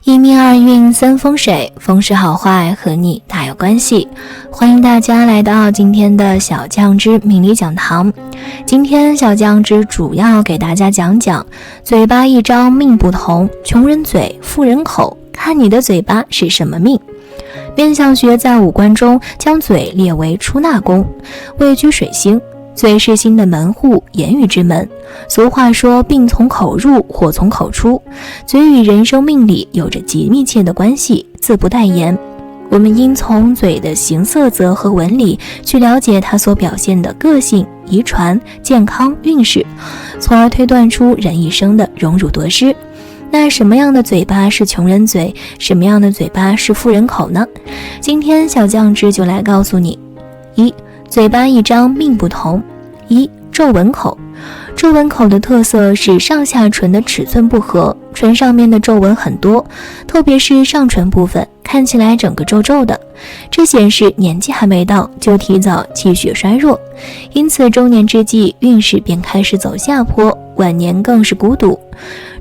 一命二运三风水，风水好坏和你大有关系。欢迎大家来到今天的小酱之命理讲堂。今天小酱之主要给大家讲讲嘴巴一张命不同，穷人嘴富人口，看你的嘴巴是什么命。面相学在五官中将嘴列为出纳宫，位居水星，嘴是心的门户，言语之门。俗话说病从口入，祸从口出，嘴与人生命理有着极密切的关系，自不待言。我们应从嘴的形色泽和纹理去了解它所表现的个性、遗传、健康、运势，从而推断出人一生的荣辱得失。那什么样的嘴巴是穷人嘴，什么样的嘴巴是富人口呢？今天小酱汁就来告诉你。一、嘴巴一张命不同。一、皱纹口。皱纹口的特色是上下唇的尺寸不合，唇上面的皱纹很多，特别是上唇部分看起来整个皱皱的，这显示年纪还没到就提早气血衰弱，因此中年之际运势便开始走下坡，晚年更是孤独。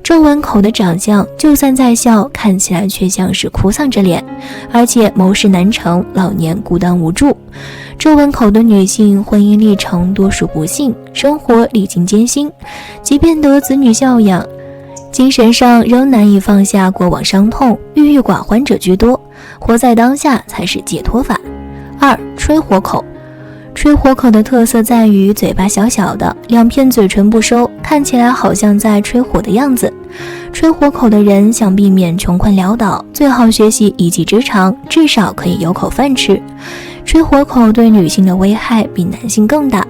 皱纹口的长相就算在笑，看起来却像是哭丧着脸，而且谋事难成，老年孤单无助。皱纹口的女性婚姻历程多属不幸，生活历经艰辛，即便得子女孝养，精神上仍难以放下过往伤痛，郁郁寡欢者居多，活在当下才是解脱法。二、吹火口。吹火口的特色在于嘴巴小小的，两片嘴唇不收，看起来好像在吹火的样子。吹火口的人想避免穷困潦倒，最好学习一技之长，至少可以有口饭吃。吹火口对女性的危害比男性更大，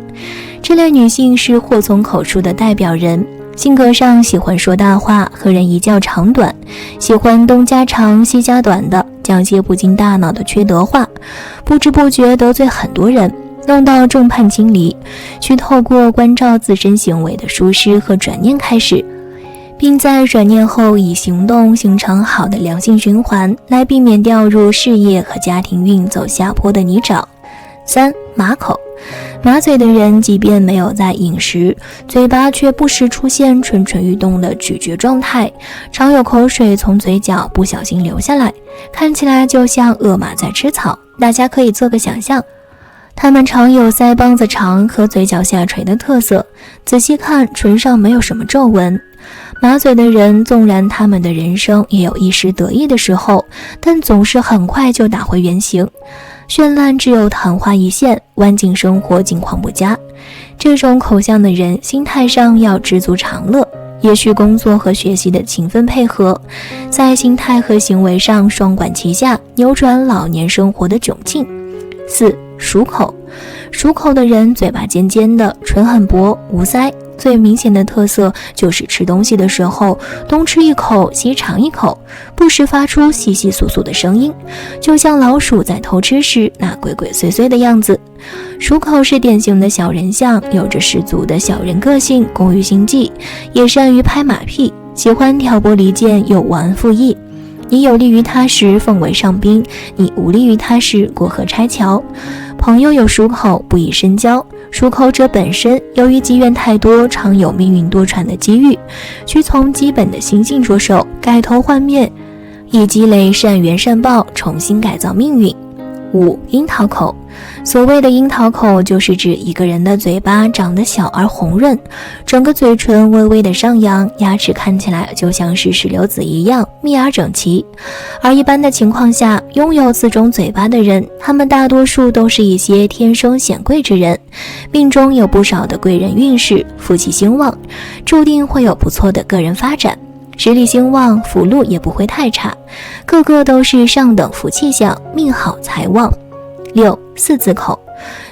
这类女性是祸从口出的代表人，性格上喜欢说大话，和人一较长短，喜欢东家长西家短的，讲些不经大脑的缺德话，不知不觉得罪很多人，弄到众叛亲离，需透过关照自身行为的疏失和转念开始，并在转念后以行动形成好的良性循环，来避免掉入事业和家庭运走下坡的泥沼。三、马口。马嘴的人即便没有在饮食，嘴巴却不时出现蠢蠢欲动的咀嚼状态，常有口水从嘴角不小心流下来，看起来就像恶马在吃草。大家可以做个想象，他们常有腮帮子长和嘴角下垂的特色，仔细看唇上没有什么皱纹。马嘴的人纵然他们的人生也有一时得意的时候，但总是很快就打回原形，绚烂只有昙花一现，晚景生活境况不佳。这种口相的人心态上要知足常乐，也需工作和学习的勤奋配合，在心态和行为上双管齐下，扭转老年生活的窘境。四、鼠口。鼠口的人嘴巴尖尖的，唇很薄，无腮，最明显的特色就是吃东西的时候东吃一口西尝一口，不时发出窸窸窣窣的声音，就像老鼠在偷吃时那鬼鬼祟祟的样子。鼠口是典型的小人相，有着十足的小人个性，工于心计，也善于拍马屁，喜欢挑拨离间又忘恩负义。你有利于他时奉为上宾，你无利于他时过河拆桥。朋友有鼠口不宜深交，鼠口者本身由于积怨太多，常有命运多舛的机遇，需从基本的心性着手，改头换面，以积累善缘善报，重新改造命运。五、樱桃口。所谓的樱桃口，就是指一个人的嘴巴长得小而红润，整个嘴唇微微的上扬，牙齿看起来就像是石榴籽一样密而整齐。而一般的情况下，拥有此种嘴巴的人，他们大多数都是一些天生显贵之人，命中有不少的贵人运势，福气兴旺，注定会有不错的个人发展，实力兴旺，福禄也不会太差，个个都是上等福气相，命好财旺。六、四字口。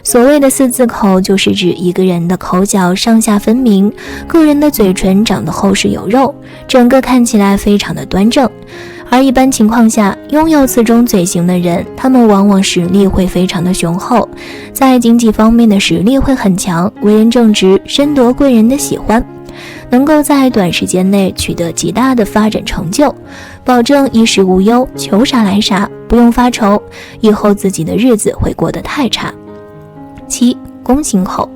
所谓的四字口，就是指一个人的口角上下分明，个人的嘴唇长得厚实有肉，整个看起来非常的端正。而一般情况下，拥有此种嘴型的人，他们往往实力会非常的雄厚，在经济方面的实力会很强，为人正直，深得贵人的喜欢，能够在短时间内取得极大的发展成就，保证衣食无忧，求啥来啥，不用发愁，以后自己的日子会过得太差。七、弓形口。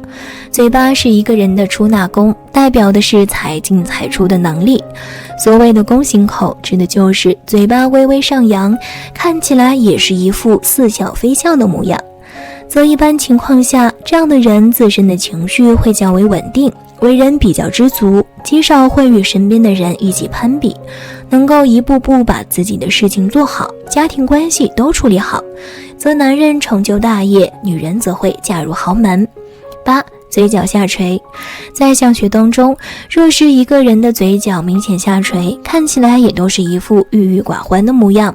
嘴巴是一个人的出纳宫，代表的是财进财出的能力。所谓的弓形口，指的就是嘴巴微微上扬，看起来也是一副似笑非笑的模样。则一般情况下，这样的人自身的情绪会较为稳定，为人比较知足，极少会与身边的人一起攀比，能够一步步把自己的事情做好，家庭关系都处理好，则男人成就大业，女人则会嫁入豪门。8. 嘴角下垂。在相学当中，若是一个人的嘴角明显下垂，看起来也都是一副郁郁寡欢的模样，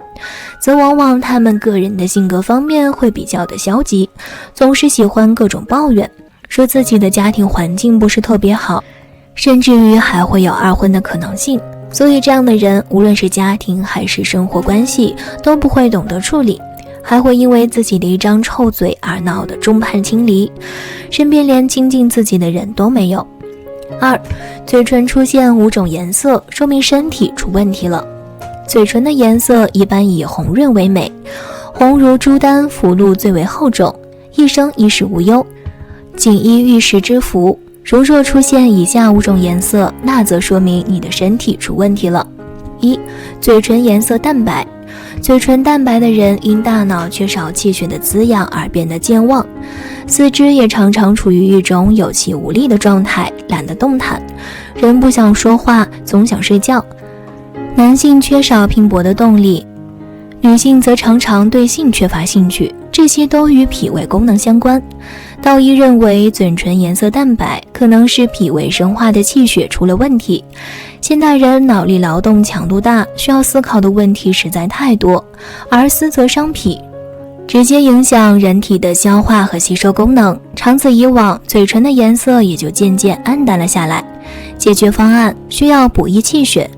则往往他们个人的性格方面会比较的消极，总是喜欢各种抱怨，说自己的家庭环境不是特别好，甚至于还会有二婚的可能性。所以这样的人，无论是家庭还是生活关系，都不会懂得处理，还会因为自己的一张臭嘴而闹得众叛亲离，身边连亲近自己的人都没有。2. 嘴唇出现5种颜色，说明身体出问题了。嘴唇的颜色一般以红润为美，红如朱丹，福禄最为厚重，一生衣食无忧，锦衣玉食之福。如若出现以下5种颜色，那则说明你的身体出问题了。1. 嘴唇颜色淡白。嘴唇淡白的人因大脑缺少气血的滋养而变得健忘，四肢也常常处于一种有气无力的状态，懒得动弹，人不想说话，总想睡觉。男性缺少拼搏的动力，女性则常常对性缺乏兴趣，这些都与脾胃功能相关。道医认为嘴唇颜色淡白可能是脾胃生化的气血出了问题。现代人脑力劳动强度大，需要思考的问题实在太多，而思则伤脾，直接影响人体的消化和吸收功能，长此以往，嘴唇的颜色也就渐渐暗淡了下来。解决方案需要补益气血，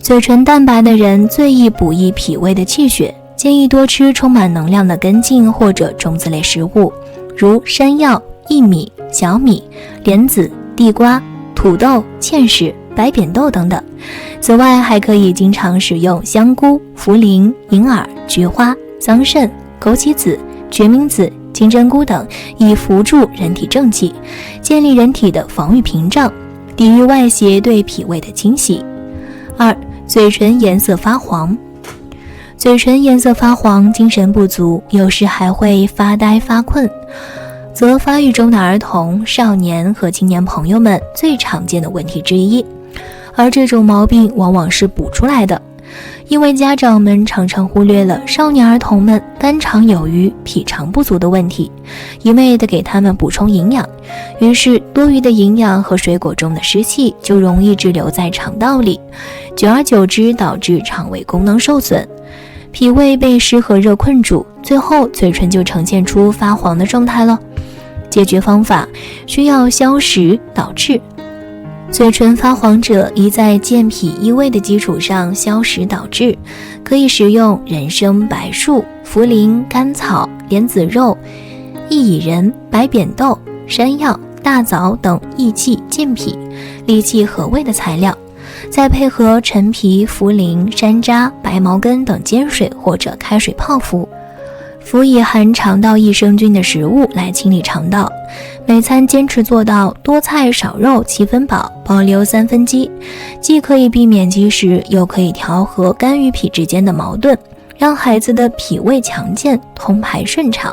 嘴唇淡白的人最易补益脾胃的气血，建议多吃充满能量的根茎或者种子类食物，如山药、薏米、小米、莲子、地瓜、土豆、芡实、白扁豆等等。此外，还可以经常使用香菇、茯苓、银耳、菊花、桑葚、枸杞子、决明子、金针菇等，以扶助人体正气，建立人体的防御屏障，抵御外邪对脾胃的侵袭。2. 嘴唇颜色发黄。嘴唇颜色发黄，精神不足，有时还会发呆发困，则发育中的儿童、少年和青年朋友们最常见的问题之一。而这种毛病往往是补出来的，因为家长们常常忽略了少年儿童们肝肠有余、脾肠不足的问题，一味的给他们补充营养，于是多余的营养和水果中的湿气就容易滞留在肠道里，久而久之导致肠胃功能受损，脾胃被湿和热困住，最后嘴唇就呈现出发黄的状态了。解决方法需要消食导滞。嘴唇发黄者宜在健脾益胃的基础上消食导滞，可以食用人参、白术、茯苓、甘草、莲子肉、薏苡仁、白扁豆、山药、大枣等益气健脾、利气和胃的材料，再配合陈皮、茯苓、山楂、白茅根等煎水或者开水泡服，辅以含肠道益生菌的食物来清理肠道。每餐坚持做到多菜少肉7分饱，保留3分饥，既可以避免积食，又可以调和肝与脾之间的矛盾，让孩子的脾胃强健，通排顺畅。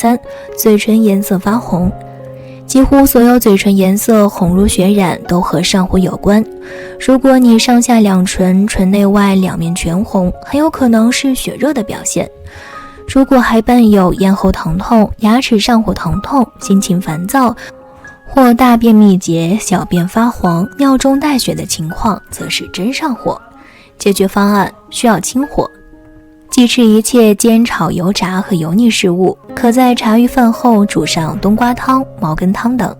3. 嘴唇颜色发红。几乎所有嘴唇颜色红如血染都和上火有关。如果你上下两唇唇内外两面全红，很有可能是血热的表现。如果还伴有咽喉疼痛、牙齿上火疼痛、心情烦躁，或大便秘结、小便发黄、尿中带血的情况，则是真上火。解决方案需要清火，忌吃一切煎炒油炸和油腻食物，可在茶余饭后煮上冬瓜汤、茅根汤等，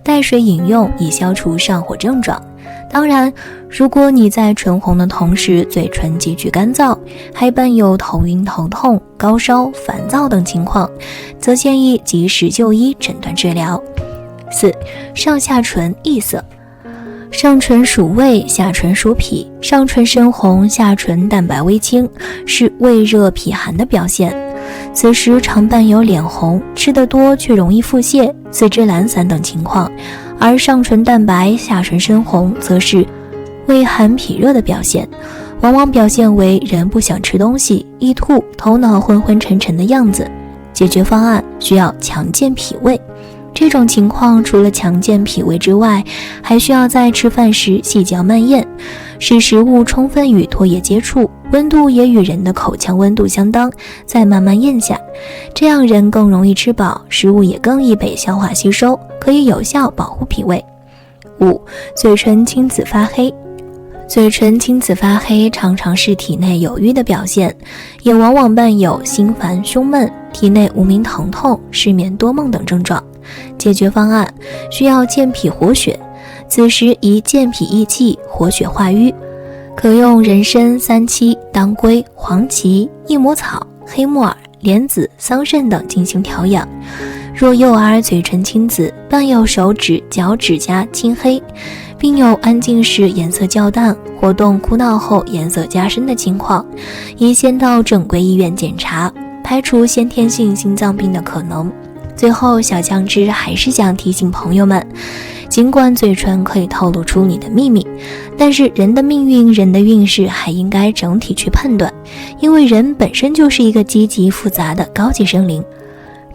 带水饮用，以消除上火症状。当然，如果你在唇红的同时嘴唇急剧干燥，还伴有头晕头痛、高烧、烦躁等情况，则建议及时就医诊断治疗。4. 上下唇异色。上唇属胃，下唇属脾，上唇深红，下唇淡白微青，是胃热脾寒的表现。此时常伴有脸红、吃得多却容易腹泻、四肢懒散等情况，而上唇淡白、下唇深红则是畏寒脾热的表现，往往表现为人不想吃东西、易吐、头脑昏昏沉沉的样子。解决方案需要强健脾胃。这种情况除了强健脾胃之外，还需要在吃饭时细嚼慢咽，使食物充分与唾液接触，温度也与人的口腔温度相当，再慢慢咽下，这样人更容易吃饱，食物也更易被消化吸收，可以有效保护脾胃。5. 嘴唇青紫发黑。嘴唇青紫发黑常常是体内有瘀的表现，也往往伴有心烦胸闷、体内无名疼痛、失眠多梦等症状。解决方案需要健脾活血，此时宜健脾益气、活血化瘀，可用人参、三七、当归、黄芪、益母草、黑木耳、莲子、桑葚等进行调养。若幼儿嘴唇青紫，伴有手指、脚趾甲青黑，并有安静时颜色较淡，活动哭闹后颜色加深的情况，宜先到正规医院检查，排除先天性心脏病的可能。最后，小酱汁还是想提醒朋友们，尽管嘴唇可以透露出你的秘密，但是人的命运、人的运势还应该整体去判断，因为人本身就是一个积极复杂的高级生灵，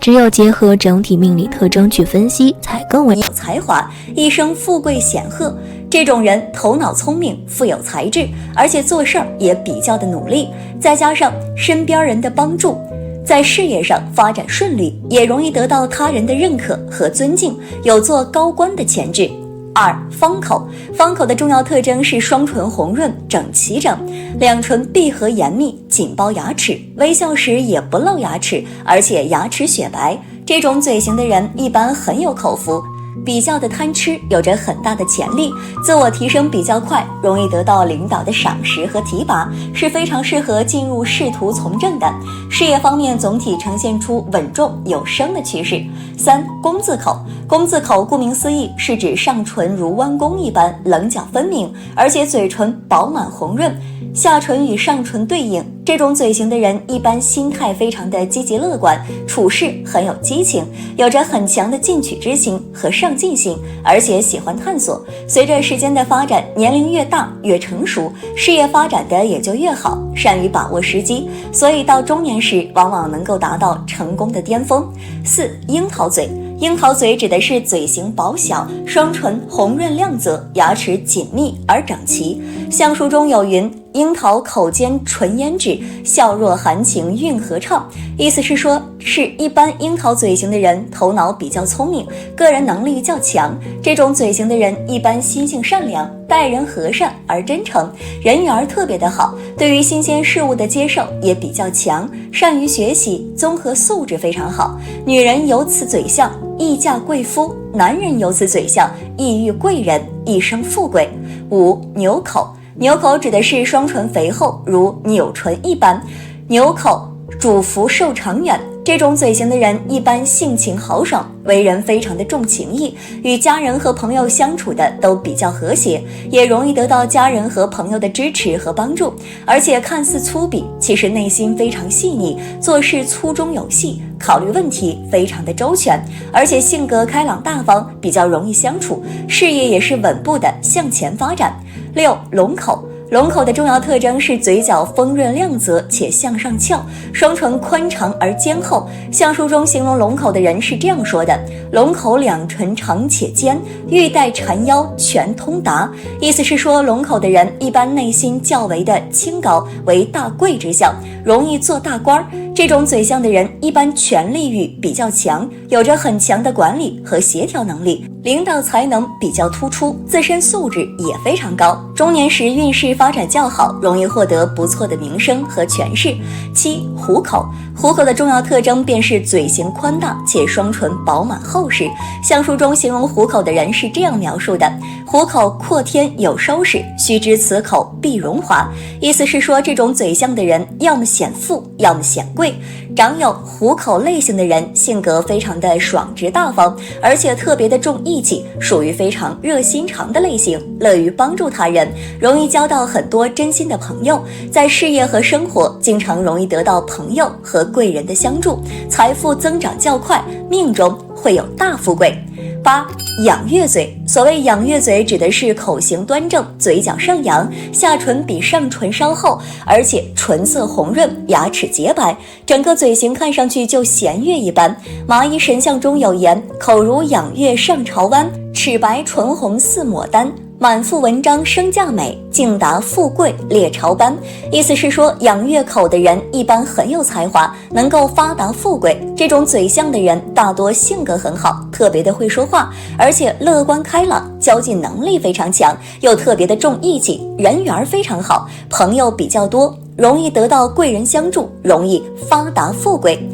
只有结合整体命理特征去分析，才更为有才华，一生富贵显赫。这种人头脑聪明，富有才智，而且做事儿也比较的努力，再加上身边人的帮助，在事业上发展顺利，也容易得到他人的认可和尊敬，有做高官的潜质。2. 方口。方口的重要特征是双唇红润、整齐整，两唇闭合严密，紧包牙齿，微笑时也不露牙齿，而且牙齿雪白。这种嘴型的人一般很有口福，比较的贪吃，有着很大的潜力，自我提升比较快，容易得到领导的赏识和提拔，是非常适合进入仕途从政的。事业方面总体呈现出稳重有升的趋势。3. 弓字口。弓字口顾名思义，是指上唇如弯弓一般棱角分明，而且嘴唇饱满红润，下唇与上唇对应。这种嘴型的人一般心态非常的积极乐观，处事很有激情，有着很强的进取之心和上进心，而且喜欢探索。随着时间的发展，年龄越大越成熟，事业发展的也就越好，善于把握时机，所以到中年时往往能够达到成功的巅峰。4. 樱桃嘴。樱桃嘴指的是嘴型薄小，双唇红润亮泽，牙齿紧密而整齐。相书中有云：樱桃口尖唇胭脂，笑若含情韵和畅。意思是说，是一般樱桃嘴型的人头脑比较聪明，个人能力较强。这种嘴型的人一般心性善良，待人和善而真诚，人缘特别的好，对于新鲜事物的接受也比较强，善于学习，综合素质非常好。女人有此嘴相，易嫁贵夫；男人有此嘴相，易遇贵人，一生富贵。5. 牛口。牛口指的是双唇肥厚，如扭唇一般，牛口主福寿长远。这种嘴型的人一般性情豪爽，为人非常的重情义，与家人和朋友相处的都比较和谐，也容易得到家人和朋友的支持和帮助。而且看似粗鄙，其实内心非常细腻，做事粗中有细，考虑问题非常的周全，而且性格开朗大方，比较容易相处，事业也是稳步的向前发展。6. 龙口。龙口的重要特征是嘴角丰润亮泽且向上翘，双唇宽长而尖厚。相书中形容龙口的人是这样说的：龙口两唇长且尖，玉带缠腰，全通达。意思是说，龙口的人一般内心较为的清高，为大贵之相，容易做大官。这种嘴相的人一般权力欲比较强，有着很强的管理和协调能力，领导才能比较突出，自身素质也非常高。中年时运势发展较好，容易获得不错的名声和权势。7. 虎口。虎口的重要特征便是嘴型宽大且双唇饱满厚实。相书中形容虎口的人是这样描述的：虎口阔天有收拾，须知此口必荣华。意思是说，这种嘴相的人要么显富，要么显贵，长有虎口类型的人性格非常的爽直大方，而且特别的重义气，属于非常热心肠的类型，乐于帮助他人，容易交到很多真心的朋友。在事业和生活经常容易得到朋友和贵人的相助，财富增长较快，命中会有大富贵。8. 仰月嘴。所谓仰月嘴，指的是口型端正，嘴角上扬，下唇比上唇稍厚，而且唇色红润，牙齿洁白，整个嘴型看上去就弦月一般。麻衣神相中有言：口如仰月上朝湾，齿白唇红似牡丹，满腹文章生价美，竟达富贵列朝班。意思是说，仰月口的人一般很有才华，能够发达富贵。这种嘴相的人大多性格很好，特别的会说话，而且乐观开朗，交际能力非常强，又特别的重义气，人缘非常好，朋友比较多，容易得到贵人相助，容易发达富贵。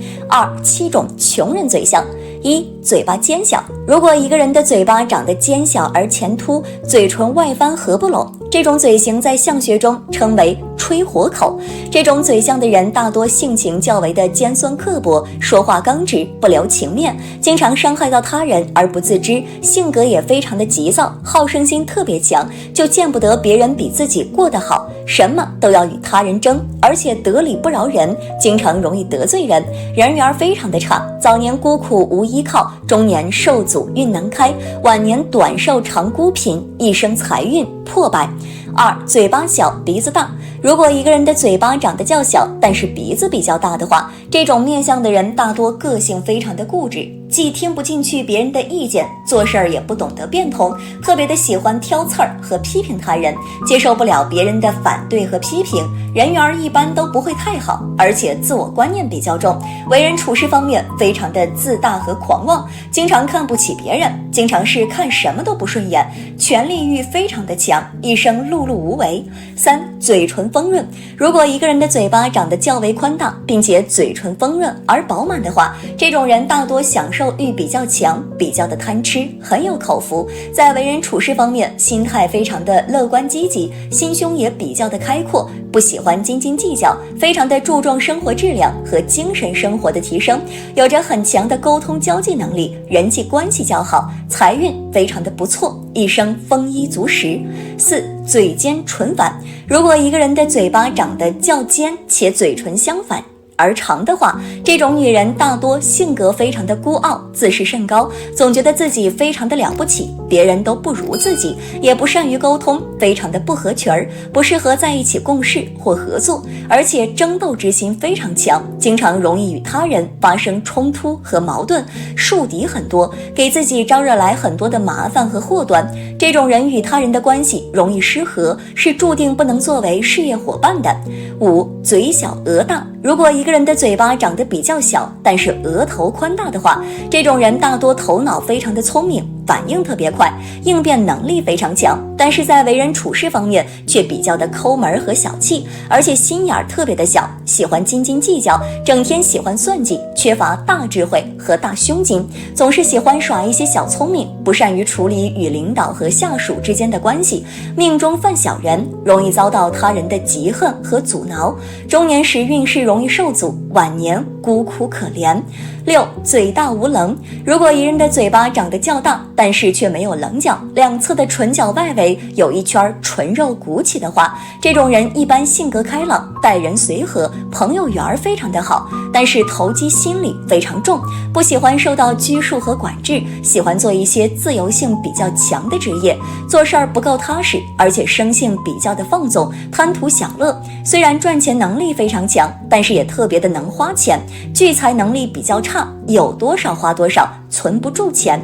7种穷人嘴相。1. 嘴巴尖小。如果一个人的嘴巴长得尖小而前凸，嘴唇外翻合不拢，这种嘴型在相学中称为吹火口。这种嘴相的人大多性情较为的尖酸刻薄，说话刚直，不留情面，经常伤害到他人而不自知，性格也非常的急躁，好胜心特别强，就见不得别人比自己过得好，什么都要与他人争，而且得理不饶人，经常容易得罪人，人缘非常的差，早年孤苦无依靠，中年受阻运难开，晚年短寿长孤贫，一生财运破败。2. 嘴巴小，鼻子大。如果一个人的嘴巴长得较小，但是鼻子比较大的话，这种面相的人大多个性非常的固执，既听不进去别人的意见，做事儿也不懂得变通，特别的喜欢挑刺儿和批评他人，接受不了别人的反对和批评，人缘一般都不会太好，而且自我观念比较重，为人处事方面非常的自大和狂妄，经常看不起别人，经常是看什么都不顺眼，权力欲非常的强，一生碌碌无为。3. 嘴唇丰润。如果一个人的嘴巴长得较为宽大，并且嘴唇丰润而饱满的话，这种人大多享受欲比较强，比较的贪吃，很有口福，在为人处事方面心态非常的乐观积极，心胸也比较的开阔，不喜欢斤斤计较，非常的注重生活质量和精神生活的提升，有着很强的沟通交际能力，人际关系较好，财运非常的不错，一生丰衣足食。4. 嘴尖唇反。如果一个人的嘴巴长得较尖，且嘴唇相反而长的话，这种女人大多性格非常的孤傲，自视甚高，总觉得自己非常的了不起，别人都不如自己，也不善于沟通，非常的不合群儿，不适合在一起共事或合作，而且争斗之心非常强，经常容易与他人发生冲突和矛盾，树敌很多，给自己招惹来很多的麻烦和祸端。这种人与他人的关系容易失和，是注定不能作为事业伙伴的。5. 嘴小额大。如果一个人的嘴巴长得比较小，但是额头宽大的话，这种人大多头脑非常的聪明，反应特别快，应变能力非常强，但是在为人处事方面却比较的抠门和小气，而且心眼特别的小，喜欢斤斤计较，整天喜欢算计，缺乏大智慧和大胸襟，总是喜欢耍一些小聪明，不善于处理与领导和下属之间的关系，命中犯小人，容易遭到他人的嫉恨和阻挠，中年时运势容易受阻，晚年孤苦可怜。6. 嘴大无棱。如果一人的嘴巴长得较大，但是却没有棱角，两侧的唇角外围有一圈唇肉鼓起的话，这种人一般性格开朗，待人随和，朋友缘非常的好，但是投机心理非常重，不喜欢受到拘束和管制，喜欢做一些自由性比较强的职业，做事儿不够踏实，而且生性比较的放纵，贪图享乐，虽然赚钱能力非常强，但是也特别的能花钱，聚财能力比较差，有多少花多少，存不住钱。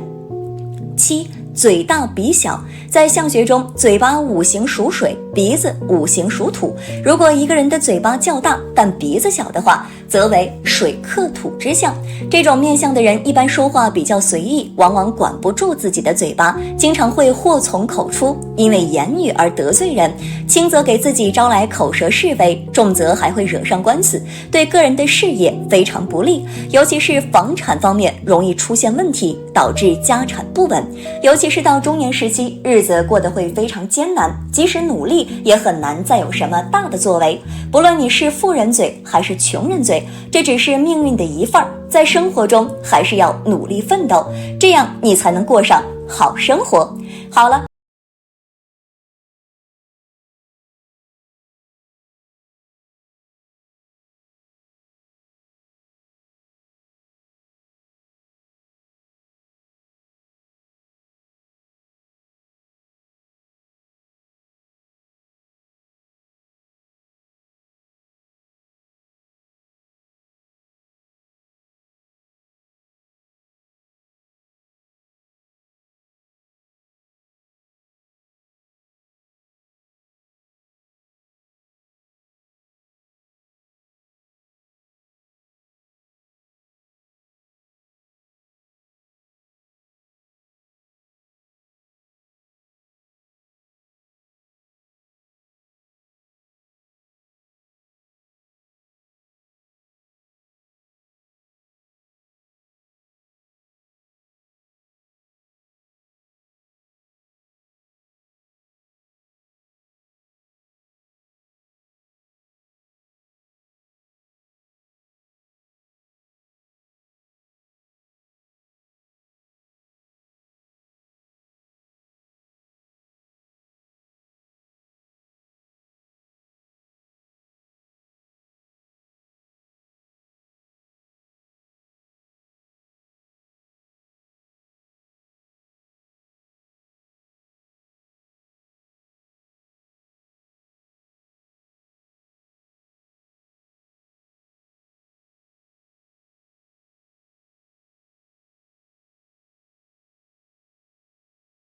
7. 嘴大鼻小。在相学中，嘴巴五行属水，鼻子五行属土，如果一个人的嘴巴较大，但鼻子小的话，则为水克土之象。这种面相的人一般说话比较随意，往往管不住自己的嘴巴，经常会祸从口出，因为言语而得罪人，轻则给自己招来口舌是非，重则还会惹上官司，对个人的事业非常不利，尤其是房产方面容易出现问题，导致家产不稳。尤其是到中年时期，日子过得会非常艰难，即使努力也很难再有什么大的作为。不论你是富人嘴还是穷人嘴，这只是命运的一份儿，在生活中还是要努力奋斗，这样你才能过上好生活。好了。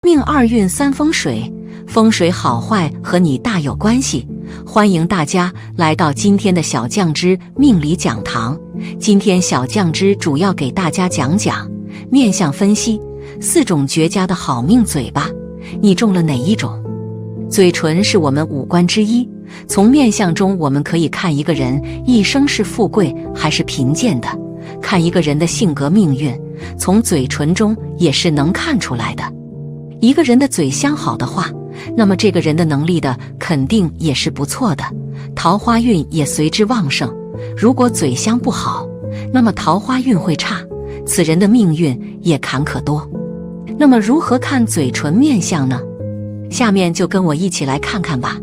命二运三风水，风水好坏和你大有关系。欢迎大家来到今天的小酱之命理讲堂。今天小酱之主要给大家讲讲面相分析，4种绝佳的好命嘴巴，你中了哪一种？嘴唇是我们五官之一，从面相中我们可以看一个人一生是富贵还是贫贱的，看一个人的性格命运，从嘴唇中也是能看出来的。一个人的嘴相好的话，那么这个人的能力的肯定也是不错的，桃花运也随之旺盛。如果嘴相不好，那么桃花运会差，此人的命运也坎坷多。那么如何看嘴唇面相呢？下面就跟我一起来看看吧。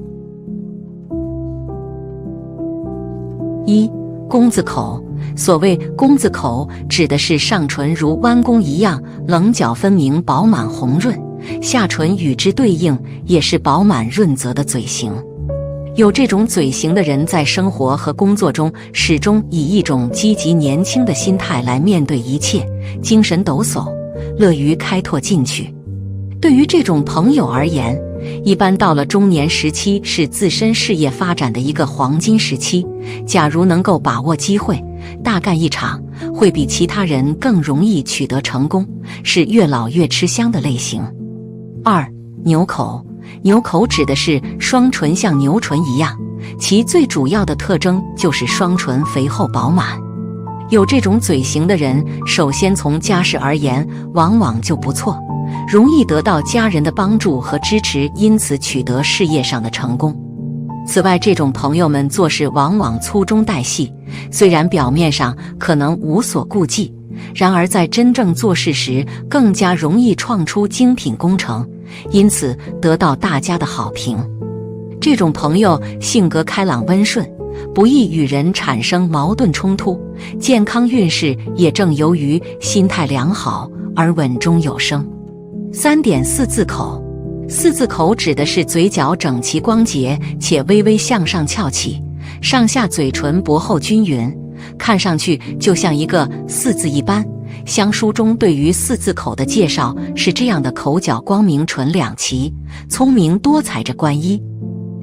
1. 弓子口。所谓弓子口，指的是上唇如弯弓一样棱角分明、饱满红润，下唇与之对应，也是饱满润泽的嘴型。有这种嘴型的人，在生活和工作中始终以一种积极年轻的心态来面对一切，精神抖擞，乐于开拓进取。对于这种朋友而言，一般到了中年时期是自身事业发展的一个黄金时期，假如能够把握机会，大干一场，会比其他人更容易取得成功，是越老越吃香的类型。2. 牛口。牛口指的是双唇像牛唇一样，其最主要的特征就是双唇肥厚饱满。有这种嘴型的人，首先从家世而言，往往就不错，容易得到家人的帮助和支持，因此取得事业上的成功。此外，这种朋友们做事往往粗中带细，虽然表面上可能无所顾忌，然而在真正做事时更加容易创出精品工程，因此得到大家的好评。这种朋友性格开朗温顺，不易与人产生矛盾冲突，健康运势也正由于心态良好而稳中有升。3. 四字口。四字口指的是嘴角整齐光洁且微微向上翘起，上下嘴唇薄厚均匀，看上去就像一个四字一般。乡书中对于四字口的介绍是这样的：口角光明，唇两齐，聪明多才着观一。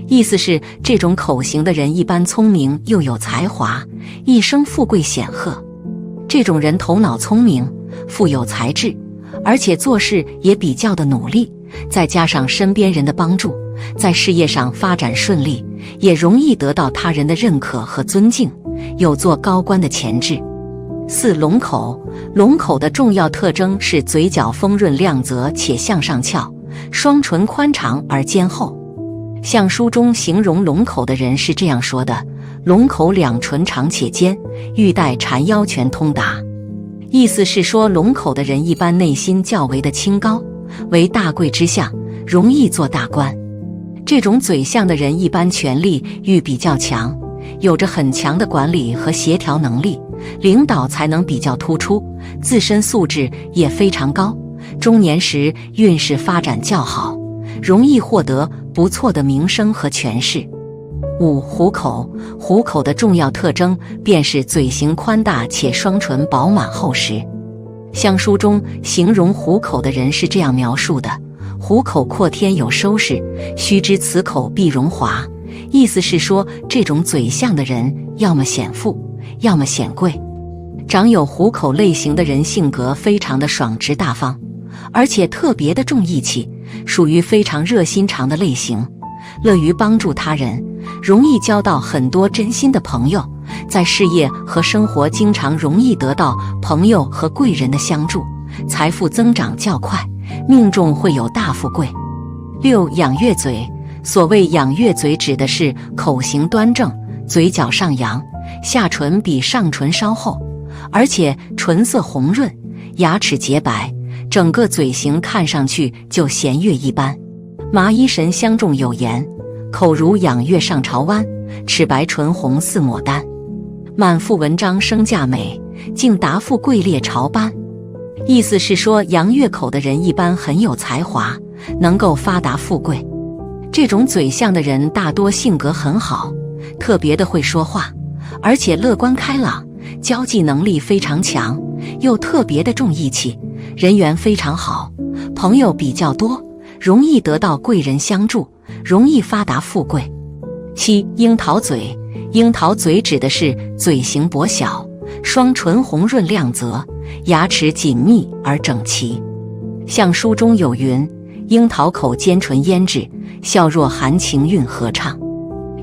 意思是这种口型的人一般聪明又有才华，一生富贵显赫。这种人头脑聪明，富有才智，而且做事也比较的努力，再加上身边人的帮助，在事业上发展顺利，也容易得到他人的认可和尊敬，有做高官的潜质。4. 隆口。隆口的重要特征是嘴角丰润亮泽且向上翘，双唇宽长而尖厚。像书中形容隆口的人是这样说的：隆口两唇长且尖，玉带缠腰全通达。意思是说，隆口的人一般内心较为的清高，为大贵之相，容易做大官。这种嘴相的人一般权力欲比较强，有着很强的管理和协调能力，领导才能比较突出，自身素质也非常高。中年时运势发展较好，容易获得不错的名声和权势。5. 虎口。虎口的重要特征便是嘴型宽大且双唇饱满厚实。像书中形容虎口的人是这样描述的：虎口阔天有收拾，须知此口必荣华。意思是说，这种嘴相的人要么显富，要么显贵。长有虎口类型的人性格非常的爽直大方，而且特别的重义气，属于非常热心肠的类型，乐于帮助他人，容易交到很多真心的朋友，在事业和生活经常容易得到朋友和贵人的相助，财富增长较快，命中会有大富贵。6. 仰月嘴。所谓仰月嘴，指的是口型端正，嘴角上扬，下唇比上唇稍厚，而且唇色红润，牙齿洁白，整个嘴型看上去就弦乐一般。麻衣神相中有言：口如仰月上朝湾，齿白唇红似牡丹。满腹文章生价美，竟达富贵列朝班。意思是说，仰月口的人一般很有才华，能够发达富贵。这种嘴相的人大多性格很好，特别的会说话，而且乐观开朗，交际能力非常强，又特别的重义气，人缘非常好，朋友比较多，容易得到贵人相助，容易发达富贵。7. 樱桃嘴。樱桃嘴指的是嘴型薄小，双唇红润亮泽，牙齿紧密而整齐。像书中有云：樱桃口尖唇胭脂，笑若含情韵合唱。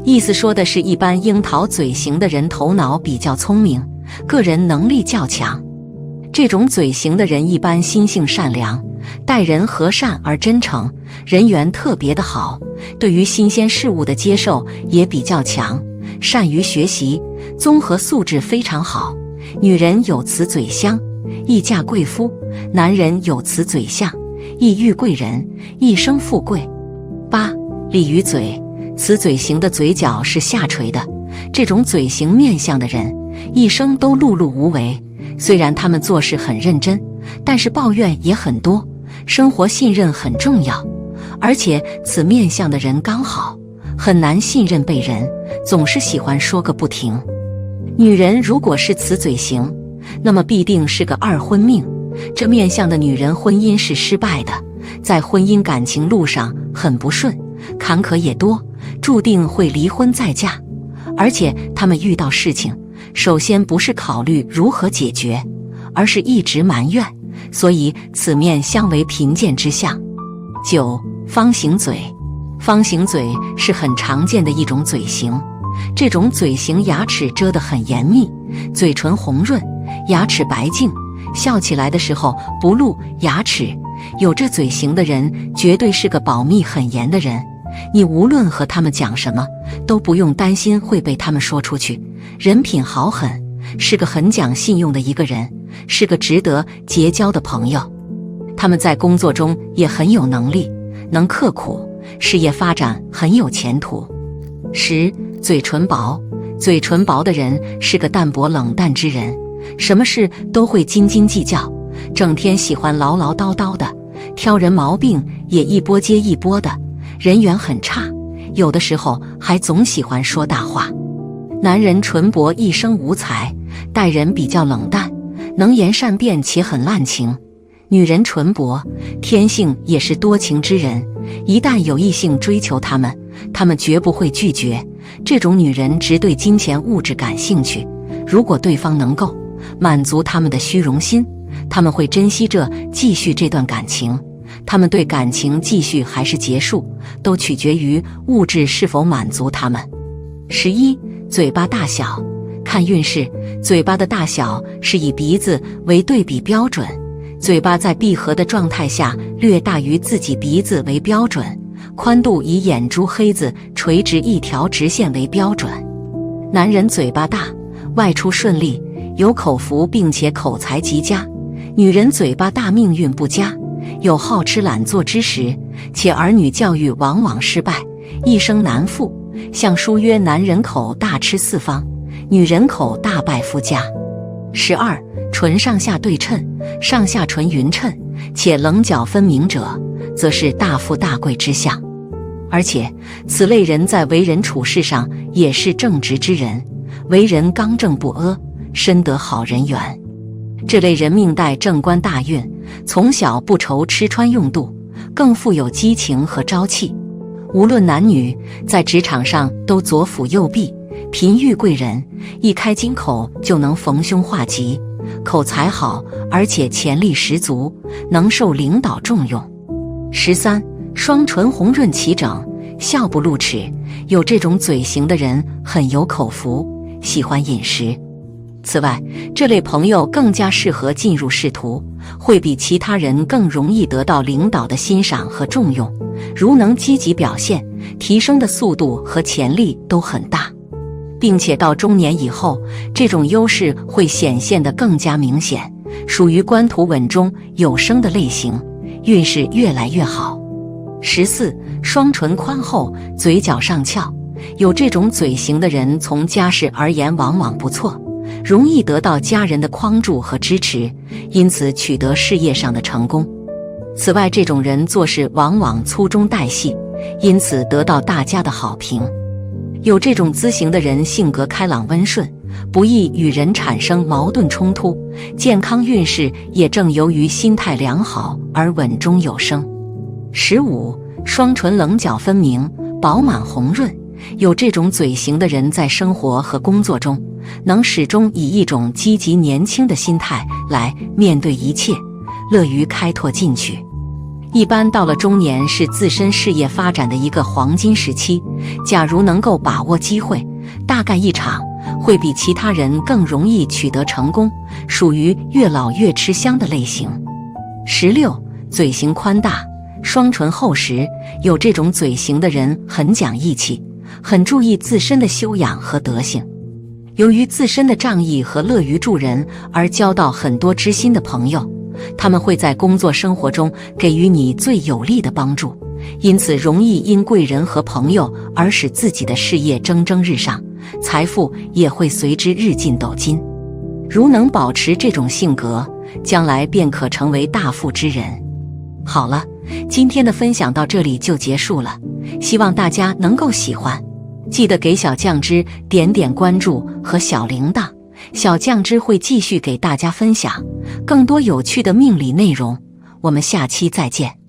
意思说的是，一般樱桃嘴型的人头脑比较聪明，个人能力较强。这种嘴型的人一般心性善良，待人和善而真诚，人缘特别的好，对于新鲜事物的接受也比较强，善于学习，综合素质非常好。女人有此嘴相，易嫁贵夫；男人有此嘴相，易遇贵人，一生富贵。8. 鲤鱼嘴。此嘴型的嘴角是下垂的，这种嘴型面相的人一生都碌碌无为，虽然他们做事很认真，但是抱怨也很多，生活信任很重要，而且此面相的人刚好很难信任被人，总是喜欢说个不停。女人如果是此嘴型，那么必定是个二婚命，这面相的女人婚姻是失败的，在婚姻感情路上很不顺，坎坷也多，注定会离婚再嫁。而且她们遇到事情，首先不是考虑如何解决，而是一直埋怨，所以此面相为贫贱之相。9. 方形嘴。方形嘴是很常见的一种嘴型，这种嘴型牙齿遮得很严密，嘴唇红润，牙齿白净，笑起来的时候不露牙齿。有这嘴型的人绝对是个保密很严的人，你无论和他们讲什么，都不用担心会被他们说出去。人品好狠，是个很讲信用的一个人，是个值得结交的朋友。他们在工作中也很有能力，能刻苦，事业发展很有前途。10. 嘴唇薄。嘴唇薄的人是个淡泊冷淡之人，什么事都会斤斤计较，整天喜欢唠唠叨叨的，挑人毛病也一波接一波的，人缘很差，有的时候还总喜欢说大话。男人淳薄一生无才，待人比较冷淡，能言善辩且很滥情。女人淳薄，天性也是多情之人，一旦有异性追求她们绝不会拒绝。这种女人只对金钱物质感兴趣，如果对方能够满足他们的虚荣心，他们会珍惜继续这段感情。他们对感情继续还是结束，都取决于物质是否满足他们。11. 嘴巴大小。看运势，嘴巴的大小是以鼻子为对比标准，嘴巴在闭合的状态下略大于自己鼻子为标准，宽度以眼珠黑子垂直一条直线为标准。男人嘴巴大，外出顺利，有口福并且口才极佳；女人嘴巴大，命运不佳，有好吃懒做之时，且儿女教育往往失败，一生难富。像书曰：男人口大吃四方，女人口大败夫家。12. 唇上下对称，上下唇匀称且棱角分明者，则是大富大贵之象。而且此类人在为人处事上也是正直之人，为人刚正不阿，深得好人缘。这类人命带正官大运，从小不愁吃穿用度，更富有激情和朝气。无论男女，在职场上都左辅右弼，频遇贵人，一开金口就能逢凶化吉，口才好，而且潜力十足，能受领导重用。13. 双唇红润齐整，笑不露齿，有这种嘴型的人很有口福，喜欢饮食。此外，这类朋友更加适合进入仕途，会比其他人更容易得到领导的欣赏和重用。如能积极表现，提升的速度和潜力都很大，并且到中年以后，这种优势会显现得更加明显，属于官图稳中有升的类型，运势越来越好。14. 双唇宽厚，嘴角上翘，有这种嘴型的人从家世而言往往不错，容易得到家人的匡助和支持，因此取得事业上的成功。此外，这种人做事往往粗中带细，因此得到大家的好评。有这种姿型的人性格开朗温顺，不易与人产生矛盾冲突，健康运势也正由于心态良好而稳中有升。15. 双唇棱角分明，饱满红润，有这种嘴型的人在生活和工作中，能始终以一种积极年轻的心态来面对一切，乐于开拓进取。一般到了中年是自身事业发展的一个黄金时期，假如能够把握机会，大干一场，会比其他人更容易取得成功，属于越老越吃香的类型。16. 嘴型宽大，双唇厚实，有这种嘴型的人很讲义气，很注意自身的修养和德行。由于自身的仗义和乐于助人而交到很多知心的朋友，他们会在工作生活中给予你最有力的帮助，因此容易因贵人和朋友而使自己的事业蒸蒸日上，财富也会随之日进斗金。如能保持这种性格，将来便可成为大富之人。好了，今天的分享到这里就结束了，希望大家能够喜欢，记得给小酱汁点点关注和小铃铛，小酱汁会继续给大家分享更多有趣的命理内容，我们下期再见。